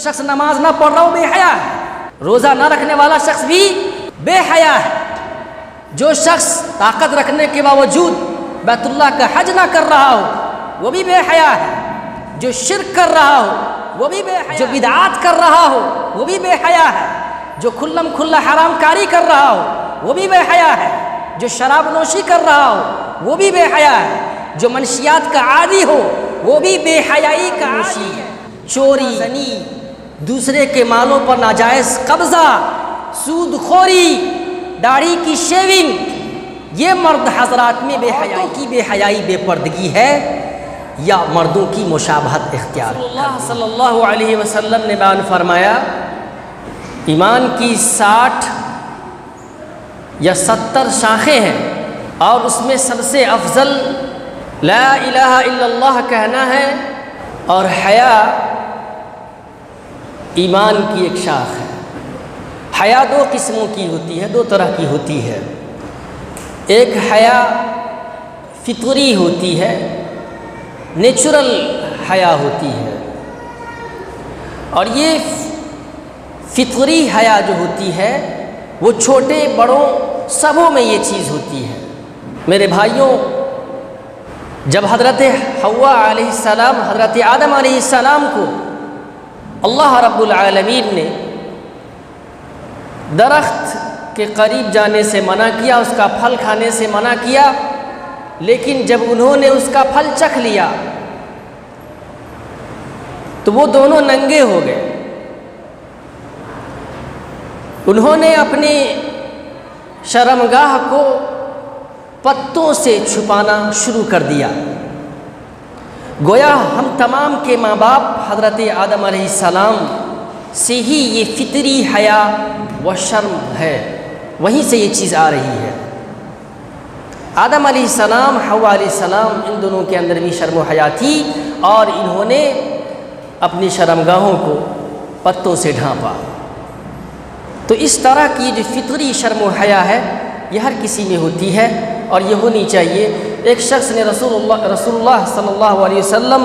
شخص نماز نہ پڑھ رہا ہو بے حیا ہے، روزہ نہ رکھنے والا شخص بھی بے حیا ہے، جو شخص طاقت رکھنے کے باوجود بیت اللہ کا حج نہ کر رہا ہو وہ بھی بے حیا ہے، جو شرک کر رہا ہو وہ بھی بے حیا ہے، جو بدعات کر رہا ہو وہ بھی بے حیا ہے، جو کھلم کھلا حرام کاری کر رہا ہو وہ بھی بے حیا ہے، جو شراب نوشی کر رہا ہو وہ بھی بے حیا ہے، جو منشیات کا عادی ہو وہ بھی بے حیائی کا عادی ہے۔ چوری، زنی، دوسرے کے مالوں پر ناجائز قبضہ، سود خوری، داڑھی کی شیونگ، یہ مرد حضرات میں بے حیائی بے پردگی ہے یا مردوں کی مشابہت اختیار؟ اللہ صلی اللہ علیہ وسلم نے بیان فرمایا ایمان کی 60 یا 70 شاخیں ہیں اور اس میں سب سے افضل لا الہ الا اللہ کہنا ہے، اور حیا ایمان کی ایک شاخ ہے۔ حیا 2 قسموں کی ہوتی ہے، 2 طرح کی ہوتی ہے۔ ایک حیا فطری ہوتی ہے، نیچرل حیا ہوتی ہے، اور یہ فطری حیا جو ہوتی ہے وہ چھوٹے بڑوں سبوں میں یہ چیز ہوتی ہے۔ میرے بھائیوں، جب حضرت حوا علیہ السلام حضرت آدم علیہ السلام کو اللہ رب العالمین نے درخت کے قریب جانے سے منع کیا، اس کا پھل کھانے سے منع کیا، لیکن جب انہوں نے اس کا پھل چکھ لیا تو وہ دونوں ننگے ہو گئے۔ انہوں نے اپنی شرمگاہ کو پتوں سے چھپانا شروع کر دیا۔ گویا ہم تمام کے ماں باپ حضرت آدم علیہ السلام سے ہی یہ فطری حیا و شرم ہے، وہیں سے یہ چیز آ رہی ہے۔ آدم علیہ السلام، حوا علیہ السلام، ان دونوں کے اندر بھی شرم و حیا تھی اور انہوں نے اپنی شرمگاہوں کو پتوں سے ڈھانپا۔ تو اس طرح کی جو فطری شرم و حیا ہے یہ ہر کسی میں ہوتی ہے اور یہ ہونی چاہیے۔ ایک شخص نے رسول اللہ صلی اللہ علیہ وسلم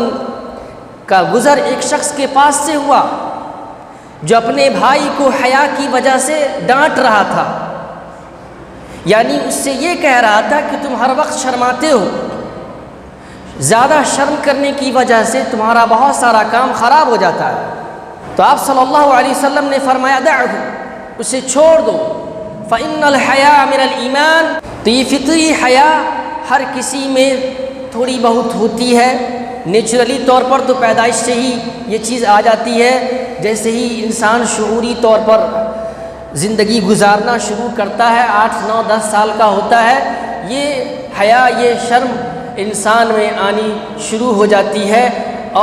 کا گزر ایک شخص کے پاس سے ہوا جو اپنے بھائی کو حیا کی وجہ سے ڈانٹ رہا تھا، یعنی اس سے یہ کہہ رہا تھا کہ تم ہر وقت شرماتے ہو، زیادہ شرم کرنے کی وجہ سے تمہارا بہت سارا کام خراب ہو جاتا ہے۔ تو آپ صلی اللہ علیہ وسلم نے فرمایا دعہ، اسے چھوڑ دو، فإن الحیاء من الایمان۔ تو یہ فطری حیا ہر کسی میں تھوڑی بہت ہوتی ہے، نیچرلی طور پر تو پیدائش سے ہی یہ چیز آ جاتی ہے۔ جیسے ہی انسان شعوری طور پر زندگی گزارنا شروع کرتا ہے، 8 9 10 سال کا ہوتا ہے، یہ حیا، یہ شرم انسان میں آنی شروع ہو جاتی ہے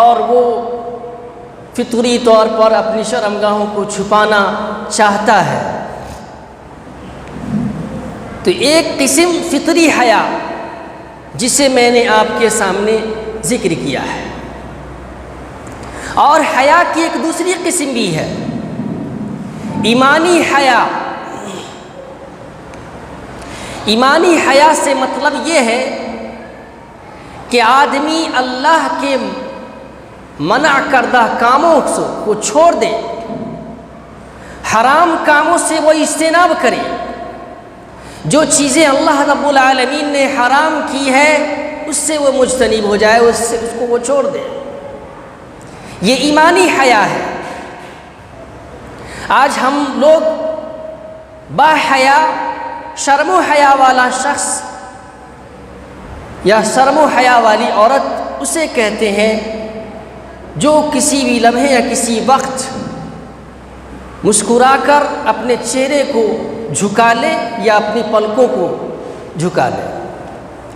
اور وہ فطری طور پر اپنی شرمگاہوں کو چھپانا چاہتا ہے۔ تو ایک قسم فطری حیا جسے میں نے آپ کے سامنے ذکر کیا ہے، اور حیا کی ایک دوسری قسم بھی ہے، ایمانی حیا۔ ایمانی حیا سے مطلب یہ ہے کہ آدمی اللہ کے منع کردہ کاموں کو چھوڑ دے، حرام کاموں سے وہ اجتناب کرے، جو چیزیں اللہ رب العالمین نے حرام کی ہے اس سے وہ مجتنب ہو جائے، اس کو وہ چھوڑ دے۔ یہ ایمانی حیا ہے۔ آج ہم لوگ با حیا، شرم و حیا والا شخص یا شرم و حیا والی عورت اسے کہتے ہیں جو کسی بھی لمحے یا کسی وقت مسکرا کر اپنے چہرے کو جھکا لے یا اپنی پلکوں کو جھکا لے،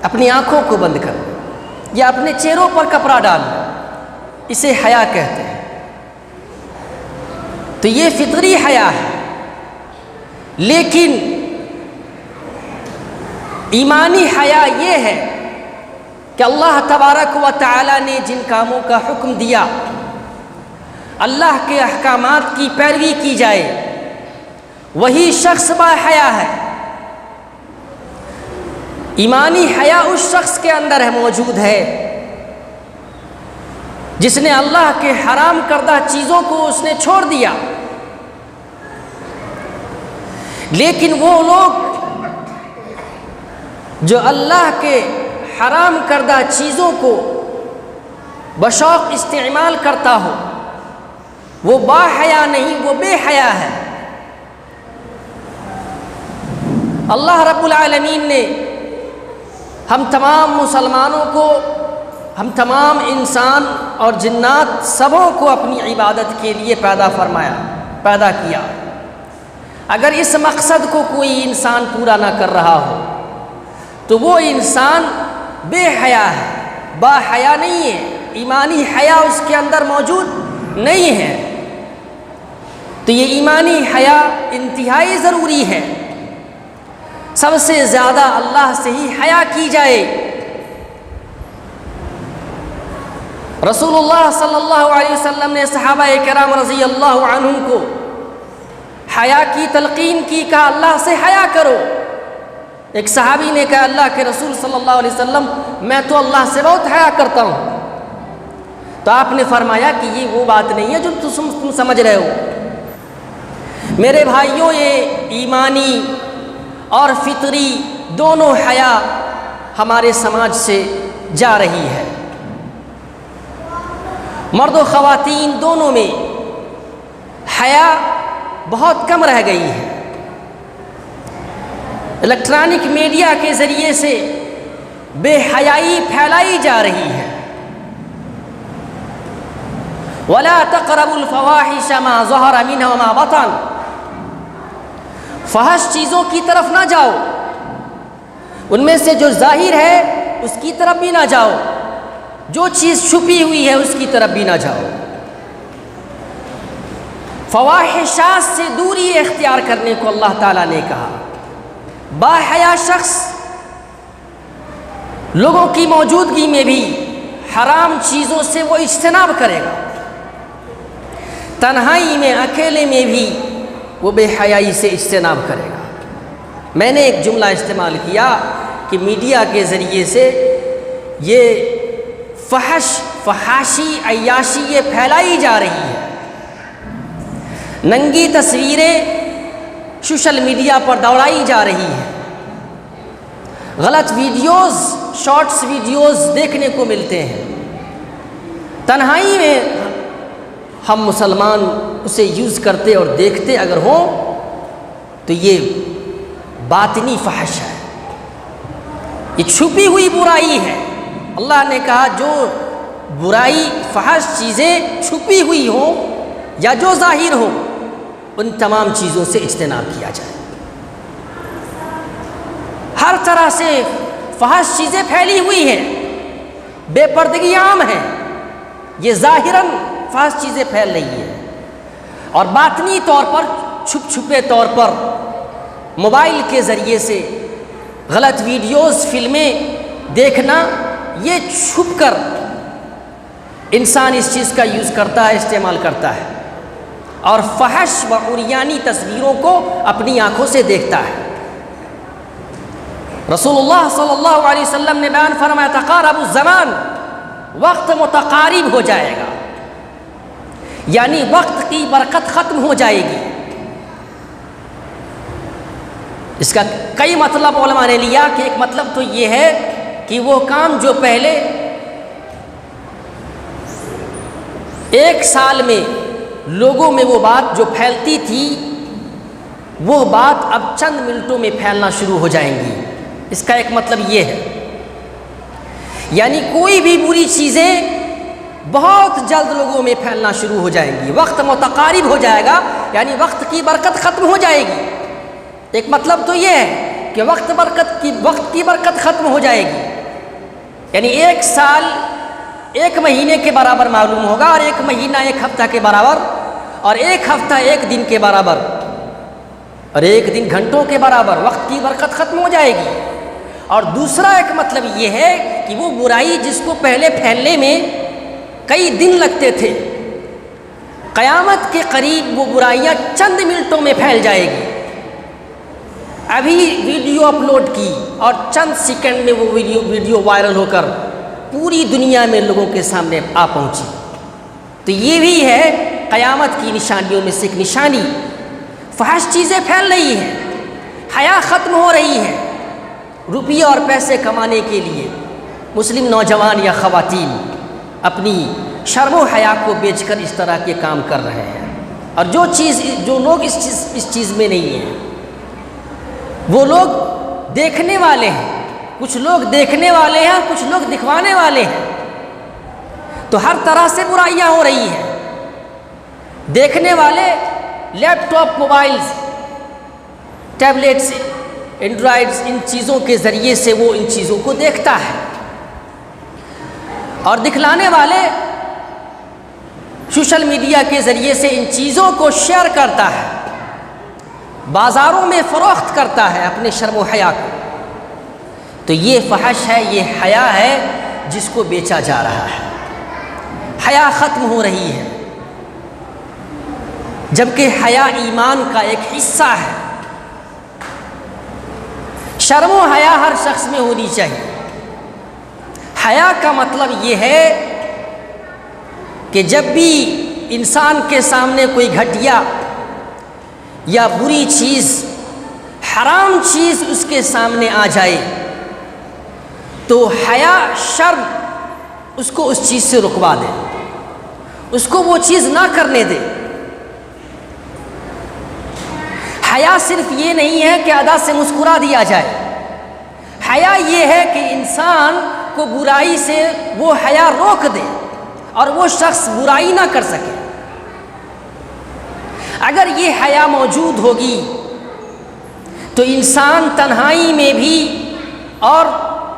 اپنی آنکھوں کو بند کر لے یا اپنے چہروں پر کپڑا ڈال لے، اسے حیا کہتے ہیں۔ تو یہ فطری حیا ہے، لیکن ایمانی حیا یہ ہے کہ اللہ تبارک و تعالی نے جن کاموں کا حکم دیا اللہ کے احکامات کی پیروی کی جائے، وہی شخص با حیا ہے۔ ایمانی حیا اس شخص کے اندر موجود ہے جس نے اللہ کے حرام کردہ چیزوں کو اس نے چھوڑ دیا. لیکن وہ لوگ جو اللہ کے حرام کردہ چیزوں کو بشوق استعمال کرتا ہو، وہ با حیا نہیں، وہ بے حیا ہے. اللہ رب العالمین نے ہم تمام مسلمانوں کو، ہم تمام انسان اور جنات سبوں کو اپنی عبادت کے لیے پیدا کیا. اگر اس مقصد کو کوئی انسان پورا نہ کر رہا ہو تو وہ انسان بے حیا ہے، با حیا نہیں ہے، ایمانی حیا اس کے اندر موجود نہیں ہے. تو یہ ایمانی حیا انتہائی ضروری ہے. سب سے زیادہ اللہ سے ہی حیا کی جائے. رسول اللہ صلی اللہ علیہ وسلم نے صحابہ کرام رضی اللہ عنہم کو حیا کی تلقین کی، کہا اللہ سے حیا کرو. ایک صحابی نے کہا اللہ کے رسول صلی اللہ علیہ وسلم میں تو اللہ سے بہت حیا کرتا ہوں. تو آپ نے فرمایا کہ یہ وہ بات نہیں ہے جو تم سمجھ رہے ہو. میرے بھائیوں، یہ ایمانی اور فطری دونوں حیا ہمارے سماج سے جا رہی ہے. مرد و خواتین دونوں میں حیا بہت کم رہ گئی ہے. الیکٹرانک میڈیا کے ذریعے سے بے حیائی پھیلائی جا رہی ہے. وَلَا تَقْرَبُوا الْفَوَاحِشَ مَا ظَهَرَ مِنْهَا وَمَا بَطَنَ. فحش چیزوں کی طرف نہ جاؤ، ان میں سے جو ظاہر ہے اس کی طرف بھی نہ جاؤ، جو چیز چھپی ہوئی ہے اس کی طرف بھی نہ جاؤ. فواحشات سے دوری اختیار کرنے کو اللہ تعالیٰ نے کہا. با حیا شخص لوگوں کی موجودگی میں بھی حرام چیزوں سے وہ اجتناب کرے گا. تنہائی میں، اکیلے میں بھی وہ بے حیائی سے اجتناب کرے گا. میں نے ایک جملہ استعمال کیا کہ میڈیا کے ذریعے سے یہ فحاشی، عیاشی یہ پھیلائی جا رہی ہے. ننگی تصویریں سوشل میڈیا پر دوڑائی جا رہی ہیں. غلط ویڈیوز، شارٹس ویڈیوز دیکھنے کو ملتے ہیں. تنہائی میں ہم مسلمان اسے یوز کرتے اور دیکھتے اگر ہوں تو یہ باطنی فحش ہے، یہ چھپی ہوئی برائی ہے. اللہ نے کہا جو برائی، فحش چیزیں چھپی ہوئی ہوں یا جو ظاہر ہو، ان تمام چیزوں سے اجتناب کیا جائے. ہر طرح سے فحش چیزیں پھیلی ہوئی ہیں، بے پردگی عام ہے. یہ ظاہراً فحش چیزیں پھیل رہی ہیں اور باطنی طور پر، چھپے طور پر موبائل کے ذریعے سے غلط ویڈیوز، فلمیں دیکھنا، یہ چھپ کر انسان اس چیز کا یوز کرتا ہے، استعمال کرتا ہے اور فحش و عریانی تصویروں کو اپنی آنکھوں سے دیکھتا ہے. رسول اللہ صلی اللہ علیہ وسلم نے بیان فرمایا تقارب الزمان، وقت متقارب ہو جائے گا، یعنی وقت کی برکت ختم ہو جائے گی. اس کا کئی مطلب علماء نے لیا کہ ایک مطلب تو یہ ہے کہ وہ کام جو پہلے ایک سال میں لوگوں میں وہ بات جو پھیلتی تھی، وہ بات اب چند منٹوں میں پھیلنا شروع ہو جائیں گی. اس کا ایک مطلب یہ ہے، یعنی کوئی بھی بری چیزیں بہت جلد لوگوں میں پھیلنا شروع ہو جائیں گی. وقت متقارب ہو جائے گا، یعنی وقت کی برکت ختم ہو جائے گی. ایک مطلب تو یہ ہے کہ وقت کی برکت ختم ہو جائے گی، یعنی ایک سال ایک مہینے کے برابر معلوم ہوگا، اور ایک مہینہ ایک ہفتہ کے برابر، اور ایک ہفتہ ایک دن کے برابر، اور ایک دن گھنٹوں کے برابر. وقت کی برکت ختم ہو جائے گی. اور دوسرا ایک مطلب یہ ہے کہ وہ برائی جس کو پہلے پھیلنے میں کئی دن لگتے تھے، قیامت کے قریب وہ برائیاں چند منٹوں میں پھیل جائے گی. ابھی ویڈیو اپلوڈ کی اور چند سیکنڈ میں وہ ویڈیو وائرل ہو کر پوری دنیا میں لوگوں کے سامنے آ پہنچی. تو یہ بھی ہے قیامت کی نشانیوں میں سے ایک نشانی۔ فحش چیزیں پھیل رہی ہیں، حیا ختم ہو رہی ہے، روپیے اور پیسے کمانے کے لیے مسلم نوجوان یا خواتین اپنی شرم و حیا کو بیچ کر اس طرح کے کام کر رہے ہیں۔ اور جو لوگ اس چیز میں نہیں ہیں، وہ لوگ دیکھنے والے ہیں، کچھ لوگ دیکھنے والے ہیں، کچھ لوگ دکھوانے والے ہیں۔ تو ہر طرح سے برائیاں ہو رہی ہیں۔ دیکھنے والے لیپ ٹاپ، موبائلز، ٹیبلیٹس، اینڈرائڈز، ان چیزوں کے ذریعے سے وہ ان چیزوں کو دیکھتا ہے، اور دکھلانے والے سوشل میڈیا کے ذریعے سے ان چیزوں کو شیئر کرتا ہے، بازاروں میں فروخت کرتا ہے اپنے شرم و حیا کو۔ تو یہ فحش ہے، یہ حیا ہے جس کو بیچا جا رہا ہے۔ حیا ختم ہو رہی ہے، جبکہ حیا ایمان کا ایک حصہ ہے۔ شرم و حیا ہر شخص میں ہونی چاہیے۔ حیا کا مطلب یہ ہے کہ جب بھی انسان کے سامنے کوئی گھٹیا یا بری چیز، حرام چیز اس کے سامنے آ جائے تو حیا، شرم اس کو اس چیز سے رکوا دے، اس کو وہ چیز نہ کرنے دے۔ حیا صرف یہ نہیں ہے کہ ادا سے مسکرا دیا جائے، حیا یہ ہے کہ انسان کو برائی سے وہ حیا روک دے اور وہ شخص برائی نہ کر سکے۔ اگر یہ حیا موجود ہوگی تو انسان تنہائی میں بھی اور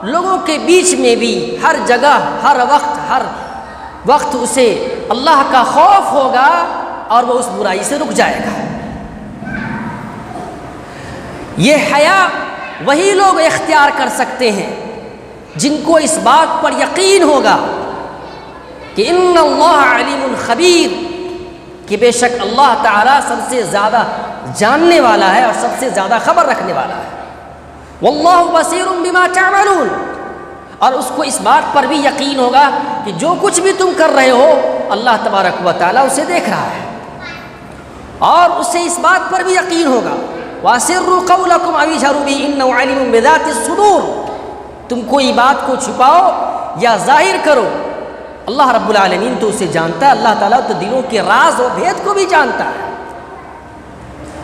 لوگوں کے بیچ میں بھی ہر جگہ، ہر وقت اسے اللہ کا خوف ہوگا اور وہ اس برائی سے رک جائے گا۔ یہ حیا وہی لوگ اختیار کر سکتے ہیں جن کو اس بات پر یقین ہوگا کہ ان اللہ علیم خبیر، کہ بے شک اللہ تعالیٰ سب سے زیادہ جاننے والا ہے اور سب سے زیادہ خبر رکھنے والا ہے۔ واللہ بصیر بما تعملون، اور اس کو اس بات پر بھی یقین ہوگا کہ جو کچھ بھی تم کر رہے ہو اللہ تبارک و تعالیٰ اسے دیکھ رہا ہے، اور اسے اس بات پر بھی یقین ہوگا وَأَسِرُّوا قَوْلَكُمْ أَوْ اجْهَرُوا بِهِ إِنَّهُ عَلِيمٌ بِذَاتِ الصُّدُورِ، تم کوئی بات کو چھپاؤ یا ظاہر کرو، اللہ رب العالمین تو اسے جانتا ہے، اللہ تعالیٰ تو دلوں کے راز و بھید کو بھی جانتا ہے۔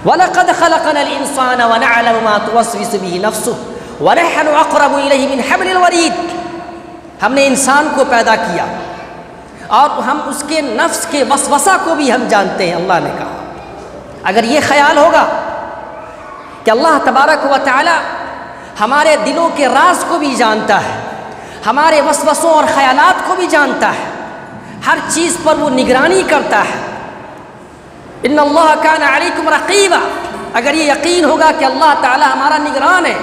وَلَقَدْ خَلَقْنَا الْإِنسَانَ وَنَعْلَمُ مَا تُوَسْوِسُ بِهِ نَفْسُهُ وَنَحْنُ أَقْرَبُ إِلَيْهِ مِنْ حَبْلِ الْوَرِيدِ، ہم نے انسان کو پیدا کیا اور ہم اس کے نفس کے وسوسہ کو بھی ہم جانتے ہیں۔ اللہ نے کہا اگر یہ خیال ہوگا کہ اللہ تبارک و تعالی ہمارے دلوں کے راز کو بھی جانتا ہے، ہمارے وسوسوں اور خیالات کو بھی جانتا ہے، ہر چیز پر وہ نگرانی کرتا ہے، ان اللہ کان علیکم رقیبا، اگر یہ یقین ہوگا کہ اللہ تعالی ہمارا نگران ہے،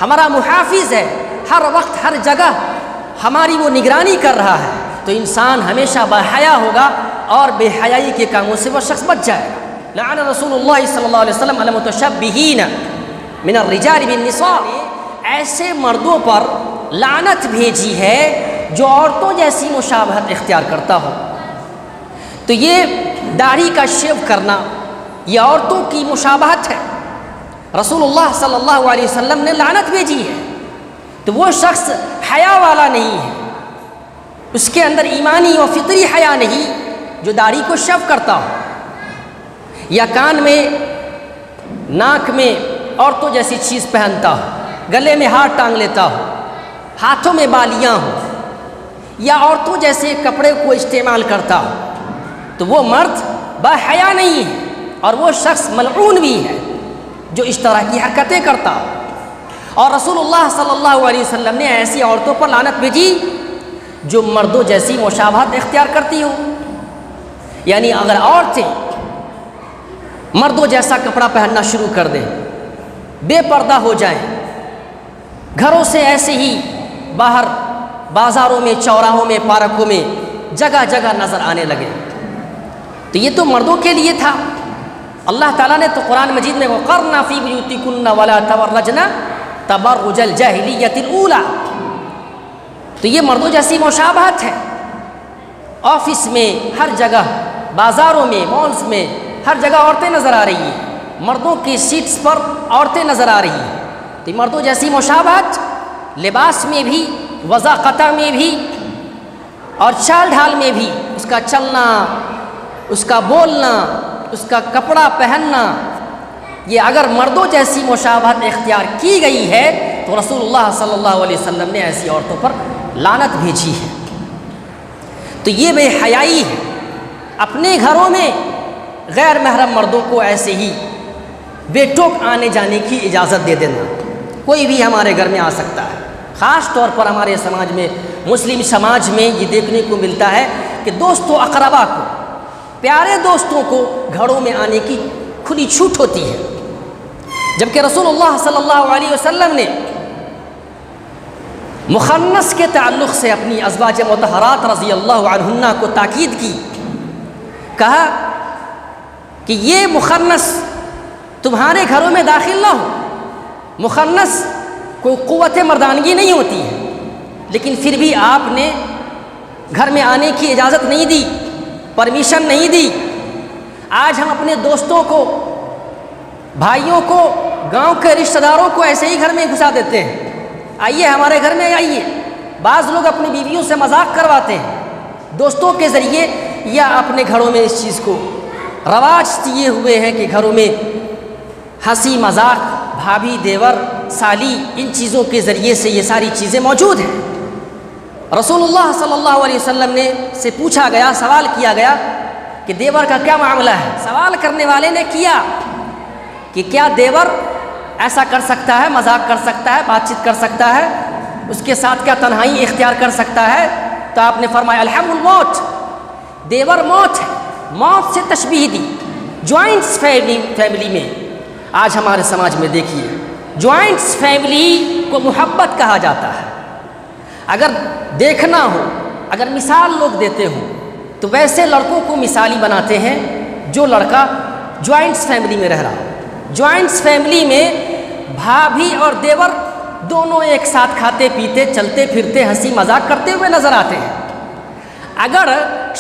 ہمارا محافظ ہے، ہر وقت ہر جگہ ہماری وہ نگرانی کر رہا ہے، تو انسان ہمیشہ باحیا ہوگا اور بے حیائی کے کاموں سے وہ شخص بچ جائے گا۔ لعن رسول اللہ صلی اللہ علیہ وسلم المتشبہین من الرجال بالنساء، ایسے مردوں پر لعنت بھیجی ہے جو عورتوں جیسی مشابہت اختیار کرتا ہو۔ تو یہ داڑھی کا شیو کرنا یہ عورتوں کی مشابہت ہے، رسول اللہ صلی اللہ علیہ وسلم نے لعنت بھیجی ہے۔ تو وہ شخص حیا والا نہیں ہے، اس کے اندر ایمانی و فطری حیا نہیں جو داڑھی کو شیو کرتا ہو، یا کان میں، ناک میں عورتوں جیسی چیز پہنتا ہو، گلے میں ہاتھ ٹانگ لیتا ہو، ہاتھوں میں بالیاں ہوں، یا عورتوں جیسے کپڑے کو استعمال کرتا ہو، تو وہ مرد باحیا نہیں ہے اور وہ شخص ملعون بھی ہے جو اس طرح کی حرکتیں کرتا ہو۔ اور رسول اللہ صلی اللہ علیہ وسلم نے ایسی عورتوں پر لعنت بھیجی جو مردوں جیسی مشابہت اختیار کرتی ہو، یعنی اگر عورتیں مردوں جیسا کپڑا پہننا شروع کر دیں، بے پردہ ہو جائیں، گھروں سے ایسے ہی باہر بازاروں میں، چوراہوں میں، پارکوں میں جگہ جگہ نظر آنے لگے، تو یہ تو مردوں کے لیے تھا۔ اللہ تعالیٰ نے تو قرآن مجید میں وَقَرْنَ فِي بُيُوتِكُنَّ وَلَا تَبَرَّجْنَ تَبَرُّجَ الْجَاهِلِيَّةِ الْأُولَى، تو یہ مردوں جیسی مشابہت ہے، آفس میں، ہر جگہ، بازاروں میں، مالز میں، ہر جگہ عورتیں نظر آ رہی ہیں، مردوں کی سیٹس پر عورتیں نظر آ رہی ہیں۔ تو مردوں جیسی مشابہت لباس میں بھی، وضاقتہ میں بھی، اور چال ڈھال میں بھی، اس کا چلنا، اس کا بولنا، اس کا کپڑا پہننا، یہ اگر مردوں جیسی مشابہت اختیار کی گئی ہے تو رسول اللہ صلی اللہ علیہ وسلم نے ایسی عورتوں پر لعنت بھیجی ہے۔ تو یہ بے حیائی ہے، اپنے گھروں میں غیر محرم مردوں کو ایسے ہی بے ٹوک آنے جانے کی اجازت دے دینا۔ کوئی بھی ہمارے گھر میں آ سکتا ہے، خاص طور پر ہمارے سماج میں، مسلم سماج میں یہ دیکھنے کو ملتا ہے کہ دوست و اقربا کو، پیارے دوستوں کو گھروں میں آنے کی کھلی چھوٹ ہوتی ہے، جبکہ رسول اللہ صلی اللہ علیہ وسلم نے مخنث کے تعلق سے اپنی ازواج مطہرات رضی اللہ عنہن کو تاکید کی، کہا کہ یہ مخنث تمہارے گھروں میں داخل نہ ہو۔ مخنث کوئی قوت مردانگی نہیں ہوتی ہے، لیکن پھر بھی آپ نے گھر میں آنے کی اجازت نہیں دی، پرمیشن نہیں دی۔ آج ہم اپنے دوستوں کو، بھائیوں کو، گاؤں کے رشتہ داروں کو ایسے ہی گھر میں گھسا دیتے ہیں، آئیے ہمارے گھر میں آئیے۔ بعض لوگ اپنی بیویوں سے مذاق کرواتے ہیں دوستوں کے ذریعے، یا اپنے گھروں میں اس چیز کو رواج دیے ہوئے ہیں کہ گھروں میں ہنسی مذاق، بھابھی، دیور، سالی، ان چیزوں کے ذریعے سے یہ ساری چیزیں موجود ہیں۔ رسول اللہ صلی اللہ علیہ وسلم نے سے پوچھا گیا، سوال کیا گیا کہ دیور کا کیا معاملہ ہے؟ سوال کرنے والے نے کیا کہ کیا دیور ایسا کر سکتا ہے، مذاق کر سکتا ہے، بات چیت کر سکتا ہے، اس کے ساتھ کیا تنہائی اختیار کر سکتا ہے؟ تو آپ نے فرمایا الحم الموت، دیور موت ہے، موت سے تشبیہ دی۔ جوائنٹس فیملی میں آج ہمارے سماج میں دیکھیے، جوائنٹس فیملی کو محبت کہا جاتا ہے۔ اگر دیکھنا ہو، اگر مثال لوگ دیتے ہوں تو ویسے لڑکوں کو مثالی بناتے ہیں جو لڑکا جوائنٹس فیملی میں رہ رہا ہو۔ جوائنٹس فیملی میں بھابھی اور دیور دونوں ایک ساتھ کھاتے پیتے، چلتے پھرتے، ہنسی مذاق کرتے ہوئے نظر آتے ہیں۔ اگر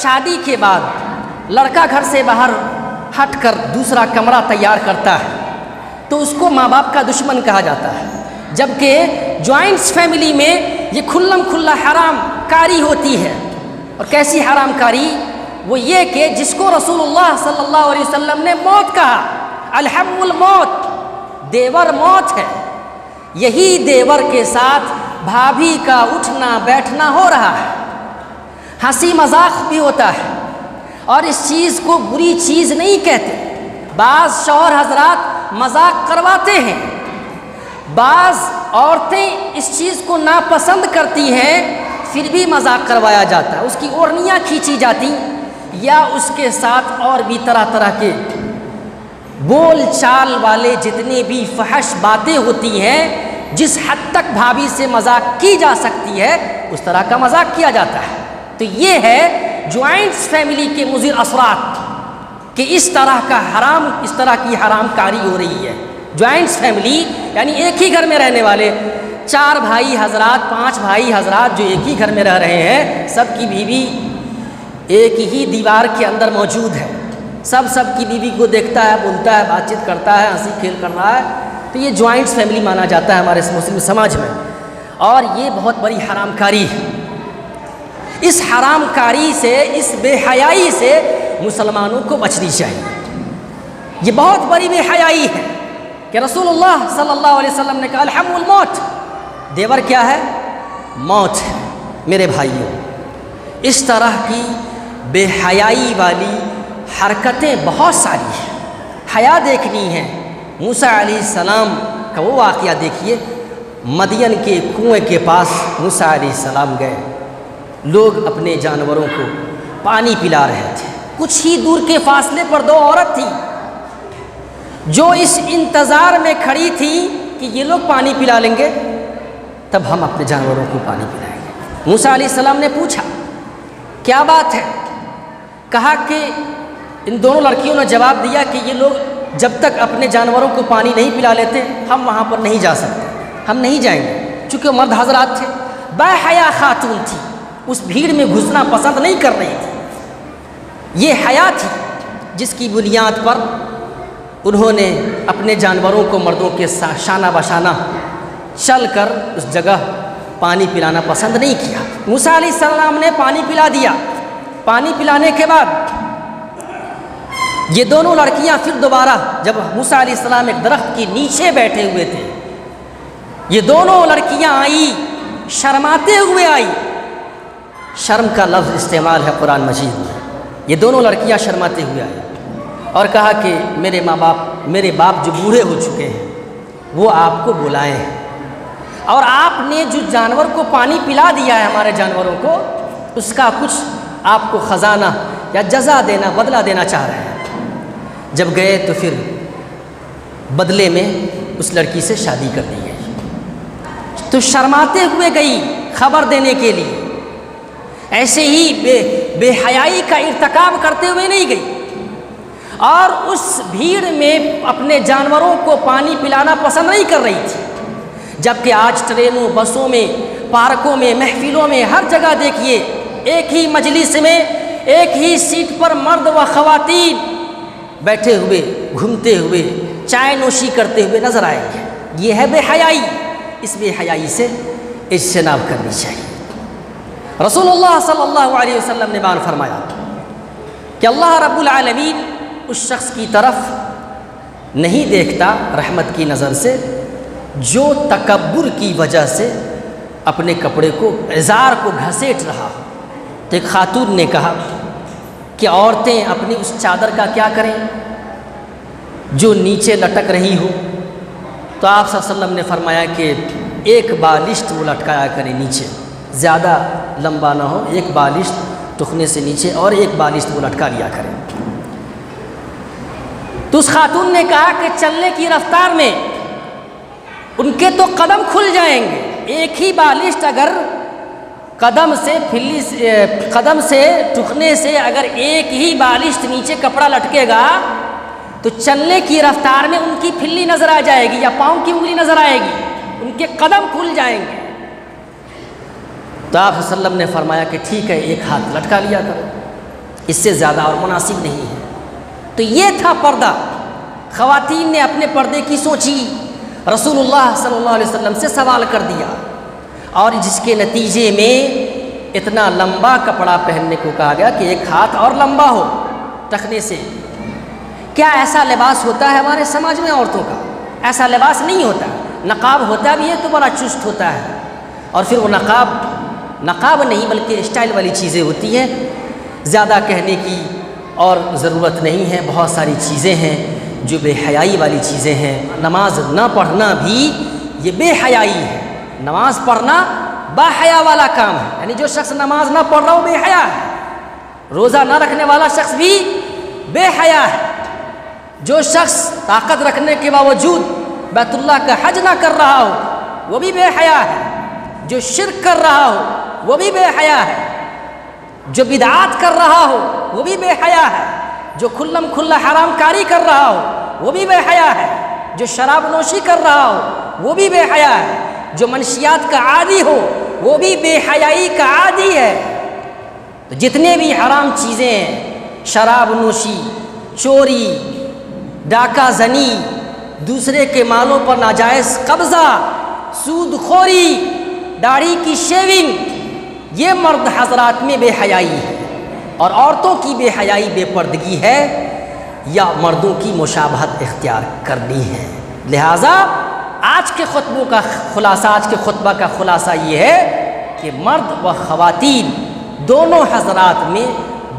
شادی کے بعد لڑکا گھر سے باہر ہٹ کر دوسرا کمرہ تیار کرتا ہے تو اس کو ماں باپ کا دشمن کہا جاتا ہے، جبکہ جوائنٹس فیملی میں یہ کھلم کھلا حرام کاری ہوتی ہے۔ اور کیسی حرام کاری؟ وہ یہ کہ جس کو رسول اللہ صلی اللہ علیہ وسلم نے موت کہا، الحم الموت، دیور موت ہے۔ یہی دیور کے ساتھ بھابھی کا اٹھنا بیٹھنا ہو رہا ہے، ہنسی مذاق بھی ہوتا ہے، اور اس چیز کو بری چیز نہیں کہتے۔ بعض شوہر حضرات مذاق کرواتے ہیں، بعض عورتیں اس چیز کو ناپسند کرتی ہیں، پھر بھی مذاق کروایا جاتا ہے، اس کی اوڑھنیاں کھینچی جاتی، یا اس کے ساتھ اور بھی طرح طرح کے بول چال والے جتنے بھی فحش باتیں ہوتی ہیں، جس حد تک بھابھی سے مذاق کی جا سکتی ہے اس طرح کا مذاق کیا جاتا ہے۔ تو یہ ہے جوائنٹس فیملی کے مضر اثرات کہ اس طرح کی حرام کاری ہو رہی ہے۔ جوائنٹس فیملی یعنی ایک ہی گھر میں رہنے والے 4 بھائی حضرات، 5 بھائی حضرات جو ایک ہی گھر میں رہ رہے ہیں، سب کی بیوی ایک ہی دیوار کے اندر موجود ہے، سب کی بیوی کو دیکھتا ہے، بولتا ہے، بات چیت کرتا ہے، ہنسی کھیل کر رہا ہے، تو یہ جوائنٹس فیملی مانا جاتا ہے ہمارے مسلم سماج میں، اور یہ بہت بڑی حرام کاری ہے۔ اس حرام کاری سے، اس بے حیائی سے مسلمانوں کو بچنی چاہیے۔ یہ بہت بڑی بے حیائی ہے کہ رسول اللہ صلی اللہ علیہ وسلم نے کہا الحم الموت، دیور کیا ہے؟ موت ہے۔ میرے بھائیوں، اس طرح کی بے حیائی والی حرکتیں بہت ساری ہیں، حیا دیکھنی ہے۔ موسیٰ علیہ السلام کا وہ واقعہ دیکھیے، مدین کے کنویں کے پاس موسیٰ علیہ السلام گئے، لوگ اپنے جانوروں کو پانی پلا رہے تھے، کچھ ہی دور کے فاصلے پر 2 عورت تھی جو اس انتظار میں کھڑی تھی کہ یہ لوگ پانی پلا لیں گے تب ہم اپنے جانوروں کو پانی پلائیں گے۔ موسیٰ علیہ السلام نے پوچھا کیا بات ہے؟ کہا کہ ان دونوں لڑکیوں نے جواب دیا کہ یہ لوگ جب تک اپنے جانوروں کو پانی نہیں پلا لیتے ہم وہاں پر نہیں جا سکتے، ہم نہیں جائیں گے۔ چونکہ مرد حضرات تھے، با حیا خاتون تھی، اس بھیڑ میں گھسنا پسند نہیں کر رہی تھی، یہ حیا تھی جس کی بنیاد پر انہوں نے اپنے جانوروں کو مردوں کے ساتھ شانہ بشانہ چل کر اس جگہ پانی پلانا پسند نہیں کیا۔ موسیٰ علیہ السلام نے پانی پلا دیا۔ پانی پلانے کے بعد یہ دونوں لڑکیاں پھر دوبارہ، جب موسیٰ علیہ السلام ایک درخت کے نیچے بیٹھے ہوئے تھے، یہ دونوں لڑکیاں آئی، شرماتے ہوئے آئی۔ شرم کا لفظ استعمال ہے قرآن مجید میں۔ یہ دونوں لڑکیاں شرماتے ہوئے آئی اور کہا کہ میرے باپ جو بوڑھے ہو چکے ہیں وہ آپ کو بلائے ہیں، اور آپ نے جو جانور کو پانی پلا دیا ہے ہمارے جانوروں کو، اس کا کچھ آپ کو خزانہ یا جزا دینا، بدلہ دینا چاہ رہے ہیں۔ جب گئے تو پھر بدلے میں اس لڑکی سے شادی کر دی گئی، تو شرماتے ہوئے گئی خبر دینے کے لیے، ایسے ہی بے حیائی کا ارتکاب کرتے ہوئے نہیں گئی، اور اس بھیڑ میں اپنے جانوروں کو پانی پلانا پسند نہیں کر رہی تھی۔ جبکہ آج ٹرینوں، بسوں میں، پارکوں میں، محفلوں میں، ہر جگہ دیکھیے ایک ہی مجلس میں ایک ہی سیٹ پر مرد و خواتین بیٹھے ہوئے، گھومتے ہوئے، چائے نوشی کرتے ہوئے نظر آئیں گے۔ یہ ہے بے حیائی۔ اس بے حیائی سے اجتناب کرنی چاہیے۔ رسول اللہ صلی اللہ علیہ وسلم نے بیان فرمایا کہ اللہ رب العالمین اس شخص کی طرف نہیں دیکھتا رحمت کی نظر سے جو تکبر کی وجہ سے اپنے کپڑے کو، ازار کو گھسیٹ رہا ہو۔ تو ایک خاتون نے کہا کہ عورتیں اپنی اس چادر کا کیا کریں جو نیچے لٹک رہی ہو؟ تو آپ صلی اللہ علیہ وسلم نے فرمایا کہ ایک بالشت وہ لٹکایا کریں نیچے، زیادہ لمبا نہ ہو، ایک بالشت ٹخنے سے نیچے اور ایک بالشت وہ لٹکا لیا کریں۔ تو اس خاتون نے کہا کہ چلنے کی رفتار میں ان کے تو قدم کھل جائیں گے، ایک ہی بالشت اگر قدم سے ٹخنے سے اگر ایک ہی بالشت نیچے کپڑا لٹکے گا تو چلنے کی رفتار میں ان کی پھلی نظر آ جائے گی یا پاؤں کی انگلی نظر آئے گی، ان کے قدم کھل جائیں گے۔ تو آپ صلی اللہ علیہ وسلم نے فرمایا کہ ٹھیک ہے، ایک ہاتھ لٹکا لیا کرو، اس سے زیادہ اور مناسب نہیں ہے۔ تو یہ تھا پردہ۔ خواتین نے اپنے پردے کی سوچی، رسول اللہ صلی اللہ علیہ وسلم سے سوال کر دیا، اور جس کے نتیجے میں اتنا لمبا کپڑا پہننے کو کہا گیا کہ ایک ہاتھ اور لمبا ہو ٹخنے سے۔ کیا ایسا لباس ہوتا ہے ہمارے سماج میں عورتوں کا؟ ایسا لباس نہیں ہوتا۔ نقاب ہوتا بھی ہے تو بڑا چست ہوتا ہے، اور پھر وہ نقاب نہیں بلکہ اسٹائل والی چیزیں ہوتی ہیں، زیادہ کہنے کی اور ضرورت نہیں ہے۔ بہت ساری چیزیں ہیں جو بے حیائی والی چیزیں ہیں۔ نماز نہ پڑھنا بھی یہ بے حیائی ہے۔ نماز پڑھنا با حیا والا کام ہے، یعنی جو شخص نماز نہ پڑھ رہا وہ بے حیا ہے۔ روزہ نہ رکھنے والا شخص بھی بے حیا ہے۔ جو شخص طاقت رکھنے کے باوجود بیت اللہ کا حج نہ کر رہا ہو وہ بھی بے حیا ہے۔ جو شرک کر رہا ہو وہ بھی بے حیا ہے۔ جو بدعات کر رہا ہو وہ بھی بے حیا ہے۔ جو کھلم کھلا حرام کاری کر رہا ہو وہ بھی بے حیا ہے۔ جو شراب نوشی کر رہا ہو وہ بھی بے حیا ہے۔ جو منشیات کا عادی ہو وہ بھی بے حیائی کا عادی ہے۔ تو جتنے بھی حرام چیزیں ہیں، شراب نوشی، چوری، ڈاکہ زنی، دوسرے کے مالوں پر ناجائز قبضہ، سود خوری، داڑھی کی شیونگ، یہ مرد حضرات میں بے حیائی ہے، اور عورتوں کی بے حیائی بے پردگی ہے یا مردوں کی مشابہت اختیار کرنی ہے۔ لہٰذا آج کے خطبہ کا خلاصہ یہ ہے کہ مرد و خواتین دونوں حضرات میں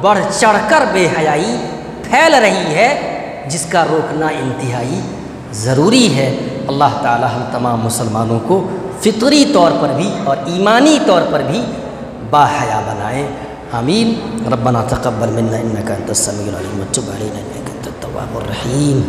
بڑھ چڑھ کر بے حیائی پھیل رہی ہے، جس کا روکنا انتہائی ضروری ہے۔ اللہ تعالی ہم تمام مسلمانوں کو فطری طور پر بھی اور ایمانی طور پر بھی با حیا بنائیں۔ آمین۔ ربنا تقبل منا انک انت السمیع العلیم وتب علینا انک انت التواب الرحیم۔